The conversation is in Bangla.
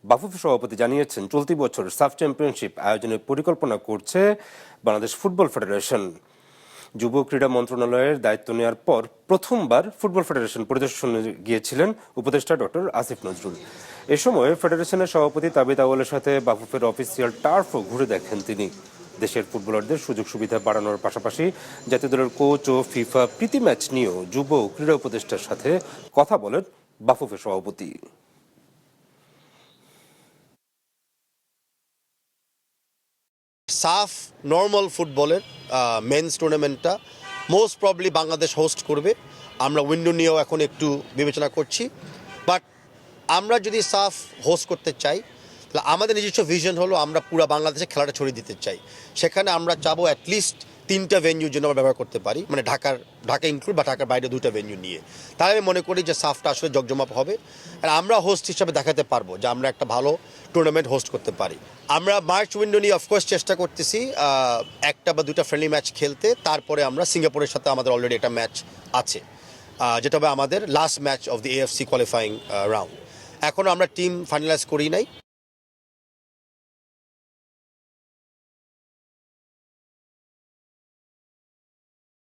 বাফুফে সভাপতি জানিয়েছেন, চলতি বছর সাফ চ্যাম্পিয়নশিপ আয়োজনের পরিকল্পনা করছে বাংলাদেশ ফুটবল ফেডারেশন। যুব ক্রীড়া মন্ত্রণালয়ের দায়িত্ব নেওয়ার পর প্রথমবার ফুটবল ফেডারেশন পরিদর্শনে গিয়েছিলেন উপদেষ্টা ডক্টর আসিফ নজরুল। এ সময় ফেডারেশনের সভাপতি তাবিদ আউয়ালের সাথে বাফুফের অফিসিয়াল টার্ফও ঘুরে দেখেন তিনি। দেশের ফুটবলারদের সুযোগ সুবিধা বাড়ানোর পাশাপাশি জাতীয় দলের কোচ ও ফিফা প্রীতি ম্যাচ নিয়েও যুব ক্রীড়া উপদেষ্টার সাথে কথা বলেন বাফুফে সভাপতি। সাফ নর্মাল ফুটবলের মেন্স টুর্নামেন্টটা মোস্ট প্রবলি বাংলাদেশ হোস্ট করবে। আমরা উইন্ডো নিয়েও এখন একটু বিবেচনা করছি, বাট আমরা যদি সাফ হোস্ট করতে চাই তাহলে আমাদের নিজস্ব ভিশন হলো আমরা পুরো বাংলাদেশে খেলাটা ছড়িয়ে দিতে চাই। সেখানে আমরা চাবো অ্যাটলিস্ট 3টা ভেন্যুর জন্য আমরা ব্যবহার করতে পারি, মানে ঢাকা ইনক্লুড বা ঢাকার বাইরে 2টা ভেন্যু নিয়ে। তাই আমি মনে করি যে সাফটা আসলে জগজমাপ হবে, আর আমরা হোস্ট হিসাবে দেখাতে পারবো যে আমরা একটা ভালো টুর্নামেন্ট হোস্ট করতে পারি। আমরা মার্চ উইন্ডো নিয়ে অফকোর্স চেষ্টা করতেছি 1টা বা 2টা ফ্রেন্ডলি ম্যাচ খেলতে। তারপরে আমরা সিঙ্গাপুরের সাথে আমাদের অলরেডি একটা ম্যাচ আছে, যেটা হবে আমাদের last match of the AFC qualifying round. এখনও আমরা টিম ফাইনালাইজ করি নাই।